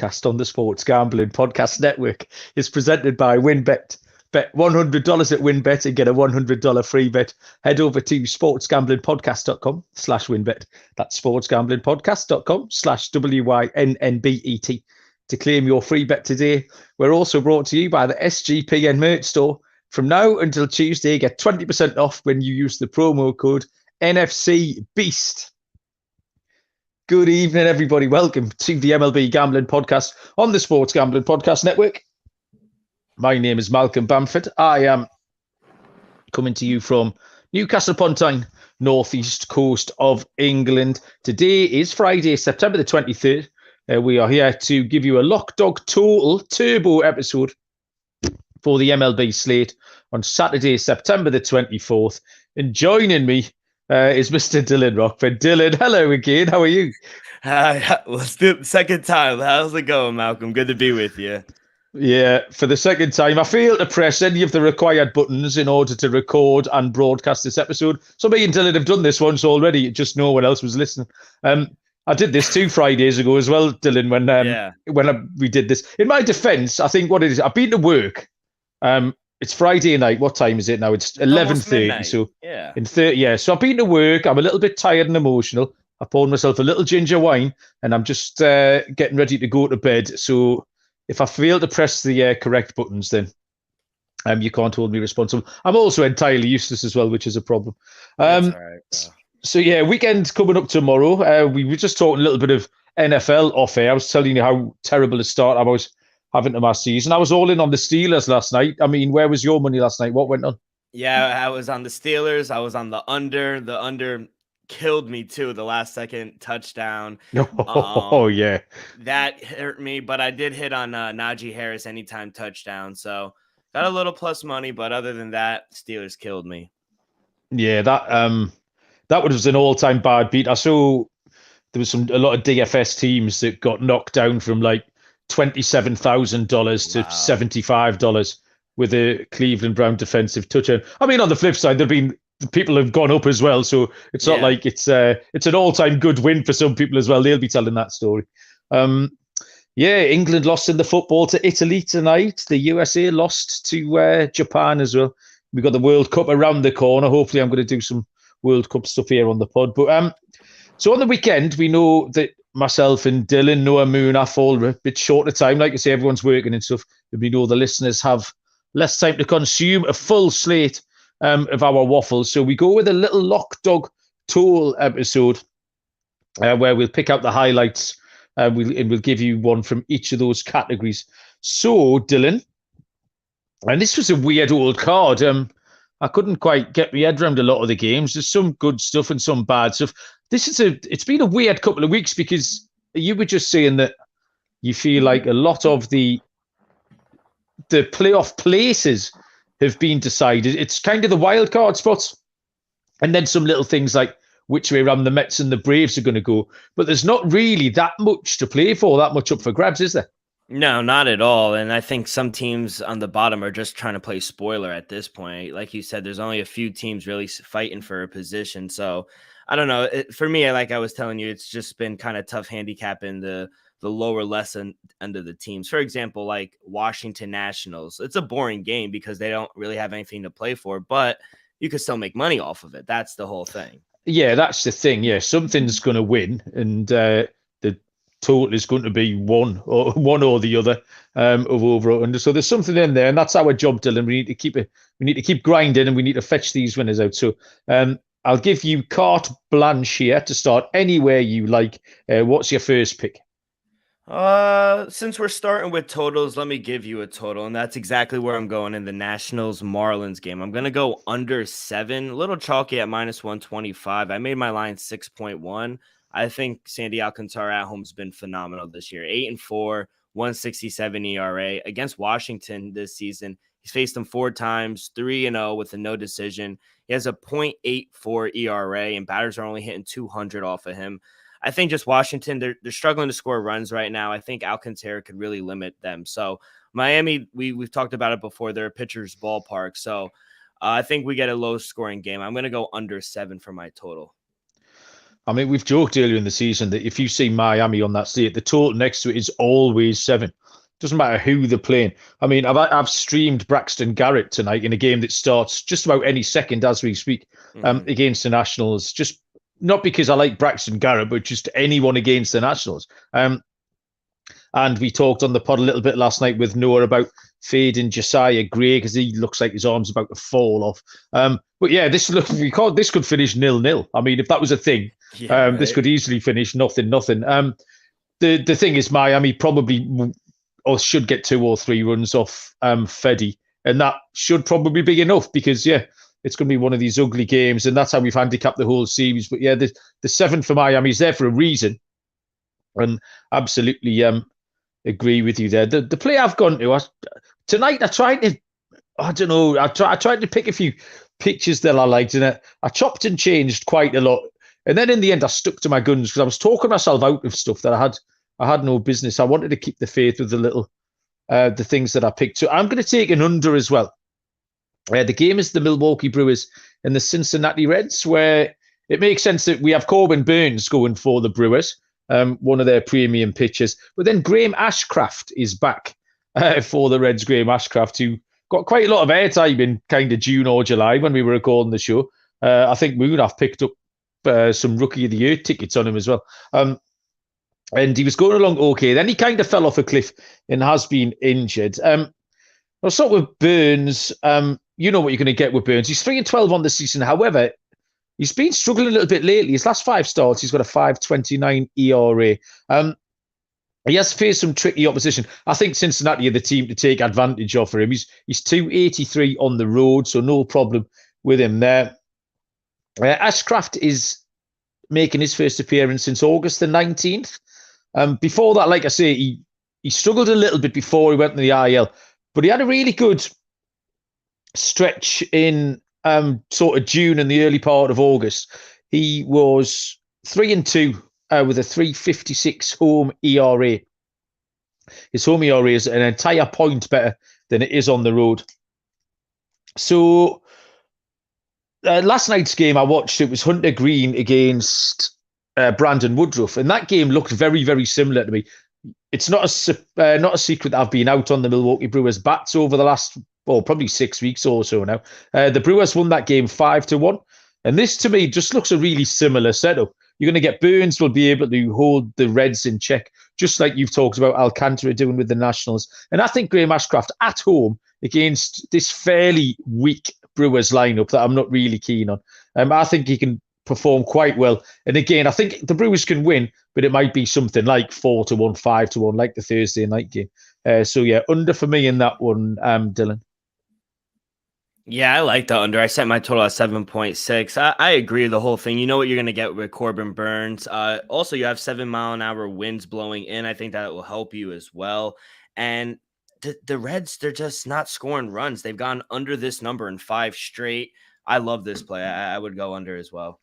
podcast on the Sports Gambling Podcast Network is presented by WinBet. Bet $100 at WinBet and get a $100 free bet. Head over to sportsgamblingpodcast.com/WinBet. That's sportsgamblingpodcast.com/WYNNBET to claim your free bet today. We're also brought to you by the SGPN merch store. From now until Tuesday, get 20% off when you use the promo code NFC Beast. Good evening, everybody. Welcome to the MLB Gambling Podcast on the Sports Gambling Podcast Network. My name is Malcolm Bamford. I am coming to you from Newcastle upon Tyne, northeast coast of England. Today is Friday, September the 23rd. We are here to give you a Lock Dog Total Turbo episode for the MLB slate on Saturday, September the 24th. And joining me is Mr. Dylan Rockford. Dylan, hello again. How are you? Well, it's the second time. How's it going, Malcolm? Good to be with you. Yeah, for the second time. I failed to press any of the required buttons in order to record and broadcast this episode. So me and Dylan have done this once already. Just no one else was listening. I did this 2 Fridays ago as well, Dylan, when we did this. In my defense, I think what it is, I've been to work. It's Friday night. What time is it now? It's 11:30. So yeah. So I've been to work. I'm a little bit tired and emotional. I poured myself a little ginger wine and I'm just getting ready to go to bed. So if I fail to press the correct buttons, then you can't hold me responsible. I'm also entirely useless as well, which is a problem. That's all right, bro. So yeah, weekend coming up tomorrow. We were just talking a little bit of NFL off air. I was telling you how terrible a start I was having to my season. I was all in on the Steelers last night. I mean, where was your money last night? What went on? Yeah, I was on the Steelers. I was on the under. The under killed me too. The last second touchdown. Yeah. That hurt me, but I did hit on Najee Harris anytime touchdown. So got a little plus money, but other than that, Steelers killed me. Yeah, that was an all-time bad beat. I saw there was a lot of DFS teams that got knocked down from like $27,000 to $75 with a Cleveland Brown defensive touchdown. I mean, on the flip side, people have gone up as well, so it's not like it's an all-time good win for some people as well. They'll be telling that story. England lost in the football to Italy tonight. The USA lost to Japan as well. We got the World Cup around the corner. Hopefully, I'm going to do some World Cup stuff here on the pod. But so on the weekend, we know that myself and Dylan, Noah, Moon, I fall a bit short of time. Like I say, everyone's working and stuff. And we know the listeners have less time to consume a full slate of our waffles. So we go with a little Lock Dog Total episode where we'll pick out the highlights and we'll give you one from each of those categories. So, Dylan, and this was a weird old card. I couldn't quite get my head around a lot of the games. There's some good stuff and some bad stuff. It's been a weird couple of weeks because you were just saying that you feel like a lot of the playoff places have been decided. It's kind of the wild card spots. And then some little things like which way around the Mets and the Braves are going to go. But there's not really that much to play for, that much up for grabs, is there? No, not at all. And I think some teams on the bottom are just trying to play spoiler at this point. Like you said, there's only a few teams really fighting for a position. So I don't know. For me, like I was telling you, it's just been kind of tough handicapping the lower lesson end of the teams. For example, like Washington Nationals. It's a boring game because they don't really have anything to play for, but you can still make money off of it. That's the whole thing. Yeah, that's the thing. Yeah, something's going to win, and the total is going to be one or the other of over or under. So there's something in there, and that's our job, Dylan. We need to keep grinding, and we need to fetch these winners out. So I'll give you carte blanche here to start anywhere you like. What's your first pick? Since we're starting with totals, let me give you a total, and that's exactly where I'm going in the Nationals Marlins game. I'm going to go under 7, a little chalky at -125. I made my line 6.1. I think Sandy Alcantara at home's been phenomenal this year. 8-4, 1.67 ERA against Washington this season. He's faced them 4 times, 3-0 with a no decision. He has a .84 ERA, and batters are only hitting 200 off of him. I think just Washington, they're struggling to score runs right now. I think Alcantara could really limit them. So Miami, we've talked about it before. They're a pitcher's ballpark. So I think we get a low-scoring game. I'm going to go under 7 for my total. I mean, we've joked earlier in the season that if you see Miami on that slate, the total next to it is always 7. Doesn't matter who they're playing. I mean, I've streamed Braxton Garrett tonight in a game that starts just about any second as we speak against the Nationals. Just not because I like Braxton Garrett, but just anyone against the Nationals. And we talked on the pod a little bit last night with Noah about fading Josiah Gray because he looks like his arm's about to fall off. But yeah, this could finish 0-0. I mean, if that was a thing, this could easily finish 0-0. The thing is, Miami probably or should get 2 or 3 runs off Fedde, and that should probably be enough because it's going to be one of these ugly games, and that's how we've handicapped the whole series. But yeah, the 7 for Miami is there for a reason, and absolutely agree with you there. The play I've gone to tonight, I tried to pick a few pictures that I liked, and I chopped and changed quite a lot. And then in the end, I stuck to my guns because I was talking myself out of stuff that I had no business. I wanted to keep the faith with the things that I picked. So I'm going to take an under as well. The game is the Milwaukee Brewers and the Cincinnati Reds, where it makes sense that we have Corbin Burns going for the Brewers, one of their premium pitchers. But then Graham Ashcraft is back for the Reds. Graham Ashcraft, who got quite a lot of airtime in kind of June or July when we were recording the show. I think we would have picked up some Rookie of the Year tickets on him as well. And he was going along okay. Then he kind of fell off a cliff and has been injured. I'll start with Burns. You know what you're going to get with Burns. He's 3-12 on the season. However, he's been struggling a little bit lately. His last 5 starts, he's got a 5.29 ERA. He has faced some tricky opposition. I think Cincinnati are the team to take advantage of for him. He's 283 on the road, so no problem with him there. Ashcraft is making his first appearance since August the 19th. Before that, like I say, he struggled a little bit before he went to the IL, but he had a really good stretch in sort of June and the early part of August. He was 3-2 with a 3.56 home ERA. His home ERA is an entire point better than it is on the road. So last night's game I watched, it was Hunter Green against Brandon Woodruff, and that game looked very, very similar to me. It's not a secret that I've been out on the Milwaukee Brewers bats over the last, probably 6 weeks or so now. The Brewers won that game 5-1, and this to me just looks a really similar setup. You're going to get Burns will be able to hold the Reds in check, just like you've talked about Alcantara doing with the Nationals. And I think Graham Ashcraft at home against this fairly weak Brewers lineup that I'm not really keen on. I think he can perform quite well. And again, I think the Brewers can win, but it might be something like 4-1, 5-1, like the Thursday night game. So yeah, under for me in that one, Dylan. Yeah, I like the under. I set my total at 7.6. I agree with the whole thing. You know what you're going to get with Corbin Burns. Also, you have 7-mile-an-hour winds blowing in. I think that will help you as well. And the Reds, they're just not scoring runs. They've gone under this number in 5 straight. I love this play. I would go under as well.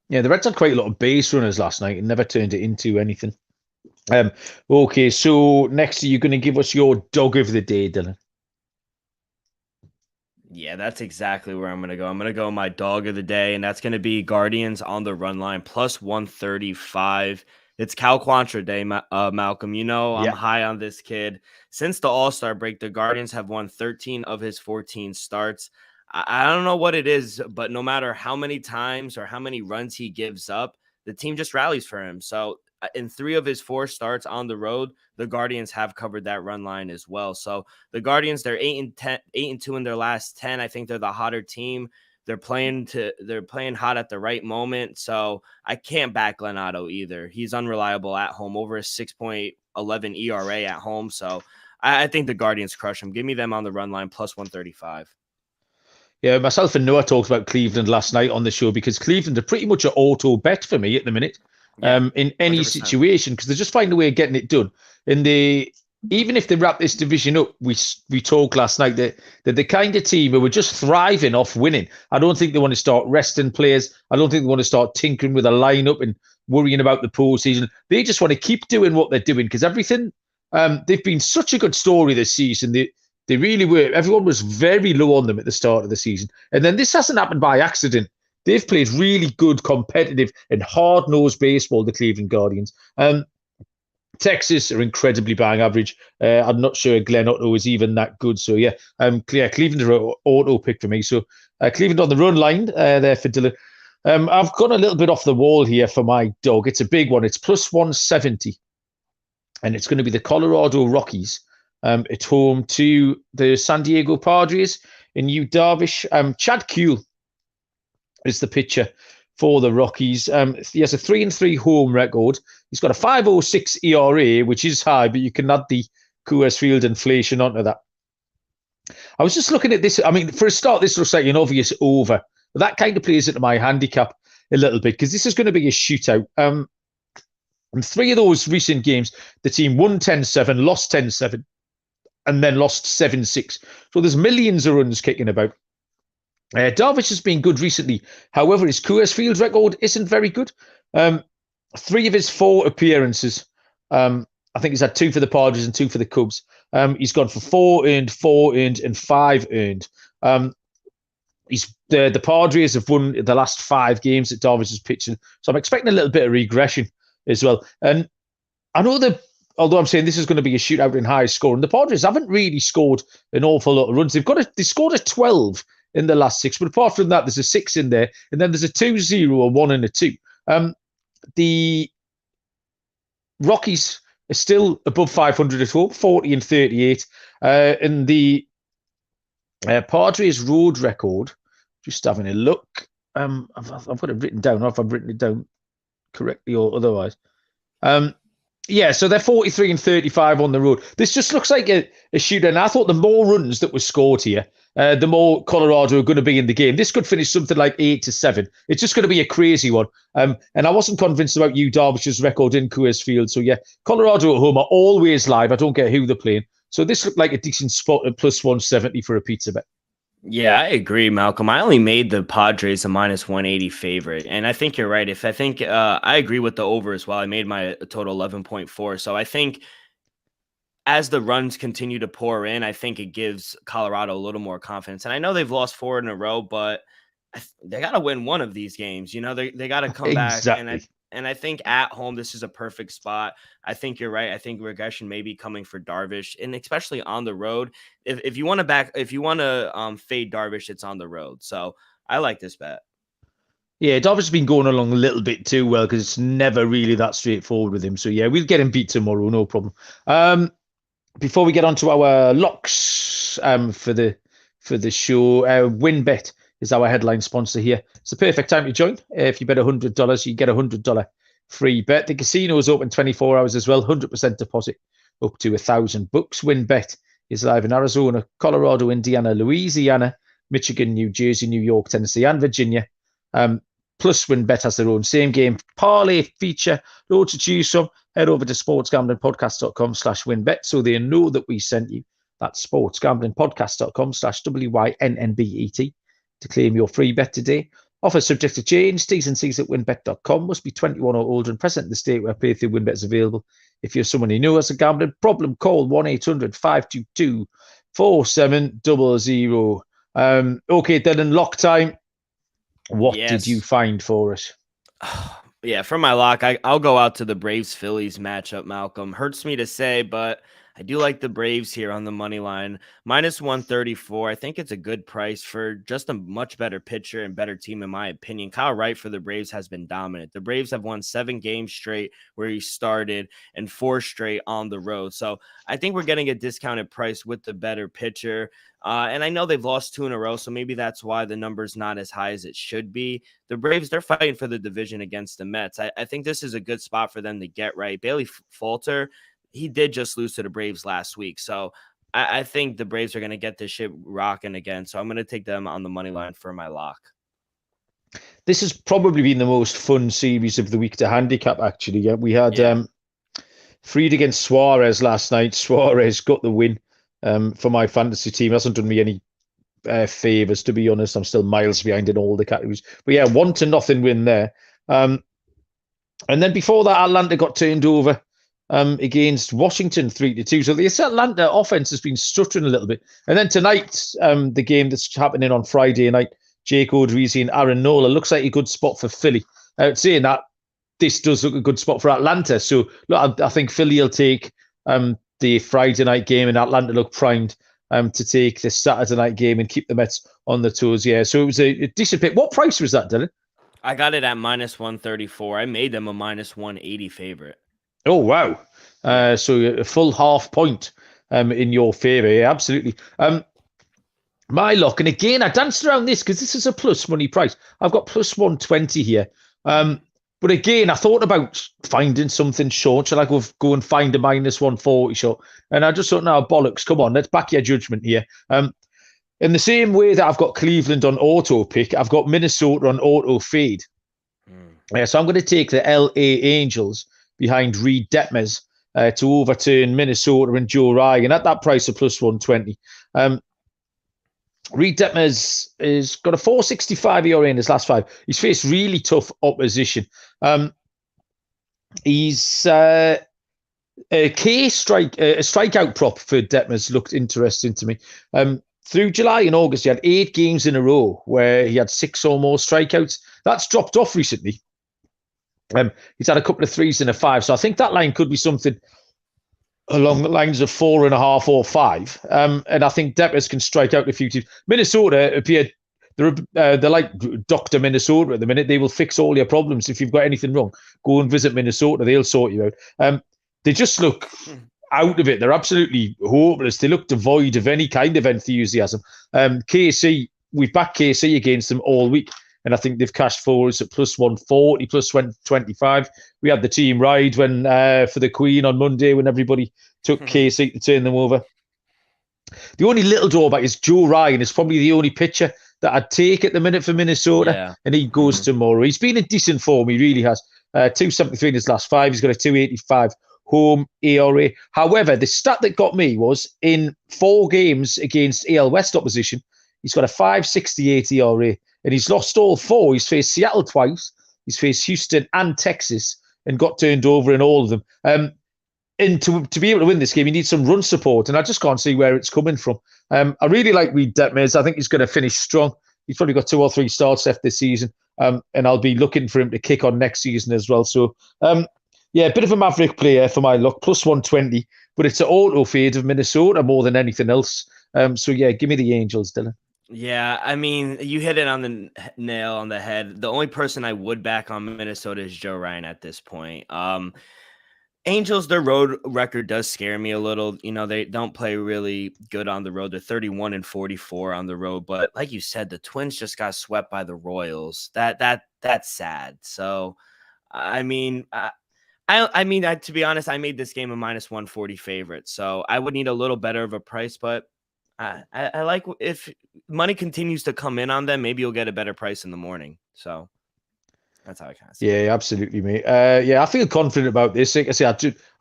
Yeah, the Reds had quite a lot of base runners last night and never turned it into anything. Okay, so next you're going to give us your dog of the day, Dylan. Yeah, that's exactly where I'm going to go. I'm going to go my dog of the day, and that's going to be Guardians on the run line, plus 135. It's Cal Quantrill Day, Malcolm. You know I'm high on this kid. Since the All-Star break, the Guardians have won 13 of his 14 starts. I don't know what it is, but no matter how many times or how many runs he gives up, the team just rallies for him. So in 3 of his 4 starts on the road, the Guardians have covered that run line as well. So the Guardians, they're 8-2 in their last 10. I think they're the hotter team. They're playing hot at the right moment. So I can't back Glenn Otto either. He's unreliable at home, over a 6.11 ERA at home. So I think the Guardians crush him. Give me them on the run line, plus 135. Yeah, myself and Noah talked about Cleveland last night on the show because Cleveland are pretty much an auto bet for me at the minute. In any 100%. Situation, because they just find a way of getting it done. And even if they wrap this division up, we talked last night that the kind of team who were just thriving off winning. I don't think they want to start resting players. I don't think they want to start tinkering with a lineup and worrying about the postseason. They just want to keep doing what they're doing because everything. They've been such a good story this season. They really were. Everyone was very low on them at the start of the season, and then this hasn't happened by accident. they've played really good, competitive, and hard-nosed baseball, the Cleveland Guardians. Texas are incredibly bang average. I'm not sure Glenn Otto is even that good. So, yeah, Cleveland are an auto pick for me. So, Cleveland on the run line there for Dylan. I've gone a little bit off the wall here for my dog. It's a big one. It's plus 170. And it's going to be the Colorado Rockies at home to the San Diego Padres in Yu Darvish. Chad Kuhl is the pitcher for the Rockies. He has a 3-3 home record. He's got a 5.06 ERA, which is high, but you can add the Coors Field inflation onto that. I was just looking at this. I mean, for a start, this looks like an obvious over. But that kind of plays into my handicap a little bit because this is going to be a shootout. In 3 of those recent games, the team won 10-7, lost 10-7, and then lost 7-6. So there's millions of runs kicking about. Darvish has been good recently. However, his Coors Field record isn't very good. 3 of his 4 appearances, I think he's had 2 for the Padres and 2 for the Cubs. He's gone for 4 earned, 4 earned, and 5 earned. The Padres have won the last 5 games that Darvish is pitching, so I'm expecting a little bit of regression as well. And I know that, although I'm saying this is going to be a shootout in high scoring, the Padres haven't really scored an awful lot of runs. They scored a 12 in the last 6, but apart from that, there's a 6 in there, and then there's a 2-0, a 1, and a 2. The Rockies are still above 500 at home, 40-38. And the Padres road record, just having a look, I've got it written down, or if I've written it down correctly or otherwise. Yeah, so they're 43-35 on the road. This just looks like a shootout. And I thought the more runs that were scored here, the more Colorado are going to be in the game. This could finish something like 8-7. It's just going to be a crazy one. And I wasn't convinced about Yu Darvish's record in Coors Field. So, yeah, Colorado at home are always live. I don't care who they're playing. So this looked like a decent spot at plus 170 for a pizza bet. Yeah, I agree, Malcolm. I only made the Padres a minus 180 favorite. And I think you're right. I agree with the over as well. I made my total 11.4. So I think as the runs continue to pour in, I think it gives Colorado a little more confidence. And I know they've lost 4 in a row, but they got to win one of these games. You know, they got to come back. And I think at home, this is a perfect spot. I think you're right. I think regression may be coming for Darvish, and especially on the road. If you want to fade Darvish, it's on the road. So I like this bet. Yeah, Darvish has been going along a little bit too well because it's never really that straightforward with him. So yeah, we'll get him beat tomorrow, no problem. Before we get on to our locks for the show, WinBet is our headline sponsor here. It's the perfect time to join. If you bet $100, you get a $100 free bet. The casino is open 24 hours as well, 100% deposit up to $1,000. WinBet is live in Arizona, Colorado, Indiana, Louisiana, Michigan, New Jersey, New York, Tennessee, and Virginia. Plus, WinBet has their own same game parlay feature. Loads to choose from. Head over to sportsgamblingpodcast.com/WinBet so they know that we sent you. That's sportsgamblingpodcast.com/WYNNBET to claim your free bet today. Offer subject to change. T's and C's at winbet.com. Must be 21 or older and present in the state where pay-through WinBet is available. If you're someone who knows a gambling problem, call 1-800-522-4700. Okay, then in lock time, what did you find for us? Yeah, for my lock, I'll go out to the Braves-Phillies matchup, Malcolm. Hurts me to say, but I do like the Braves here on the money line. Minus 134. I think it's a good price for just a much better pitcher and better team, in my opinion. Kyle Wright for the Braves has been dominant. The Braves have won 7 games straight where he started and 4 straight on the road. So I think we're getting a discounted price with the better pitcher. And I know they've lost 2 in a row, so maybe that's why the number's not as high as it should be. The Braves, they're fighting for the division against the Mets. I think this is a good spot for them to get right. Bailey Falter, he did just lose to the Braves last week. So I think the Braves are going to get this shit rocking again. So I'm going to take them on the money line for my lock. This has probably been the most fun series of the week to handicap, actually. Yeah, we had Fried against Suarez last night. Suarez got the win for my fantasy team. Hasn't done me any favors, to be honest. I'm still miles behind in all the categories. But yeah, 1-0 win there. And then before that, Atlanta got turned over against Washington 3-2. So the Atlanta offense has been stuttering a little bit. And then tonight, the game that's happening on Friday night, Jake Odorizzi and Aaron Nola. Looks like a good spot for Philly. Saying that, this does look a good spot for Atlanta. So look, I think Philly will take the Friday night game, and Atlanta look primed to take the Saturday night game and keep the Mets on the toes. Yeah, so it was a decent pick. What price was that, Dylan? I got it at -134. I made them a -180 favorite. Oh, wow. So a full half point in your favour. Yeah, absolutely. My luck, and again, I danced around this because this is a plus money price. I've got +120 here. But again, I thought about finding something short. Shall I go and find a -140 short? And I just thought, no, bollocks, come on, let's back your judgment here. In the same way that I've got Cleveland on auto pick, I've got Minnesota on auto fade. So I'm going to take the LA Angels behind Reed Detmers to overturn Minnesota and Joe Ryan at that price of +120. Reed Detmers has got a 4.65 ERA in his last 5. He's faced really tough opposition. He's a strikeout prop for Detmers looked interesting to me. Through July and August, he had 8 games in a row where he had 6 or more strikeouts. That's dropped off recently. He's had a couple of 3s and a 5. So I think that line could be something along the lines of 4.5 or 5. And I think Detmers can strike out a few teams. Minnesota appeared, they're like Dr. Minnesota at the minute. They will fix all your problems. If you've got anything wrong, go and visit Minnesota. They'll sort you out. They just look out of it. They're absolutely hopeless. They look devoid of any kind of enthusiasm. KC, we've backed KC against them all week, and I think they've cashed forwards at +140, +125. We had the team ride when for the Queen on Monday when everybody took KC to turn them over. The only little drawback is Joe Ryan is probably the only pitcher that I'd take at the minute for Minnesota, and he goes tomorrow. He's been in decent form. He really has. 273 in his last 5. He's got a 285 home ERA. However, the stat that got me was in 4 games against AL West opposition, he's got a 5.68 ERA, and he's lost all 4. He's faced Seattle twice, he's faced Houston and Texas, and got turned over in all of them. And to be able to win this game, you need some run support, and I just can't see where it's coming from. I really like Reed Detmers. I think he's going to finish strong. He's probably got 2 or 3 starts left this season, and I'll be looking for him to kick on next season as well. So, yeah, a bit of a maverick player for my luck, +120, but it's an auto fade of Minnesota more than anything else. So, yeah, give me the Angels, Dylan. Yeah, I mean, you hit it on the nail on the head. The only person I would back on Minnesota is Joe Ryan at this point. Angels, their road record does scare me a little. You know, they don't play really good on the road. They're 31-44 on the road. But like you said, the Twins just got swept by the Royals. That's sad. So, I mean, to be honest, I made this game a -140 favorite. So I would need a little better of a price. But I like if money continues to come in on them, maybe you'll get a better price in the morning. So that's how I kind of see it. Yeah, absolutely, mate. Yeah, I feel confident about this. Like I say,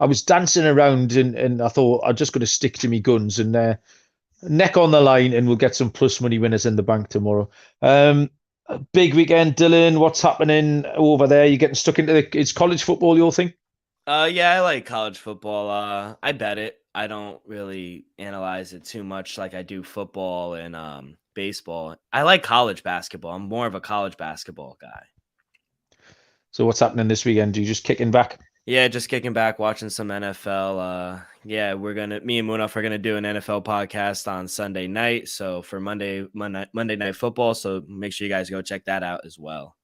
I was dancing around and I thought I'm just going to stick to my guns and neck on the line, and we'll get some plus money winners in the bank tomorrow. Big weekend, Dylan. What's happening over there? You getting stuck into it's college football, your thing? Yeah, I like college football. I bet it. I don't really analyze it too much like I do football and baseball. I like college basketball. I'm more of a college basketball guy. So what's happening this weekend? Are you just kicking back? Yeah, just kicking back, watching some NFL. Yeah, me and Munaf are gonna do an NFL podcast on Sunday night. So for Monday Night Football. So make sure you guys go check that out as well.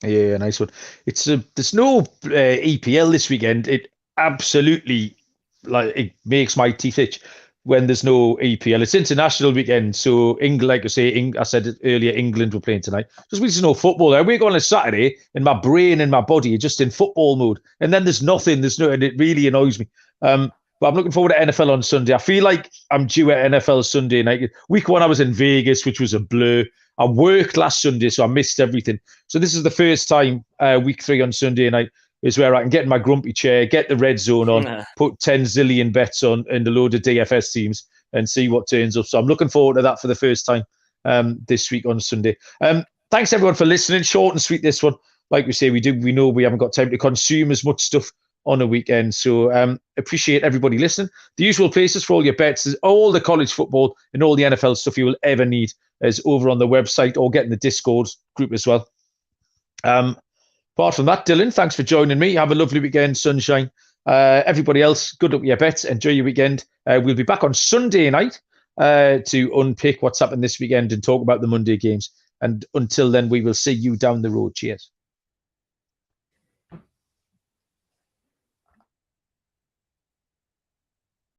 Yeah, nice one. There's no EPL this weekend. It absolutely it makes my teeth itch when there's no EPL. It's international weekend, so England, like I say, I said it earlier, England were playing tonight. Just means there's no football. I wake on a Saturday and my brain and my body are just in football mode, and then there's nothing. And it really annoys me. But I'm looking forward to NFL on Sunday. I feel like I'm due at NFL Sunday night. Week 1, I was in Vegas, which was a blur. I worked last Sunday, so I missed everything. So this is the first time, week 3 on Sunday night, is where I can get in my grumpy chair, get the red zone on, put 10 zillion bets on and a load of DFS teams and see what turns up. So I'm looking forward to that for the first time this week on Sunday. Thanks, everyone, for listening. Short and sweet, this one. Like we say, we know we haven't got time to consume as much stuff on a weekend. So appreciate everybody listening. The usual places for all your bets is all the college football and all the NFL stuff you will ever need is over on the website or get in the Discord group as well. Apart from that, Dylan, thanks for joining me. Have a lovely weekend, sunshine. Everybody else, good luck with your bets. Enjoy your weekend. We'll be back on Sunday night to unpick what's happened this weekend and talk about the Monday games. And until then, we will see you down the road. Cheers.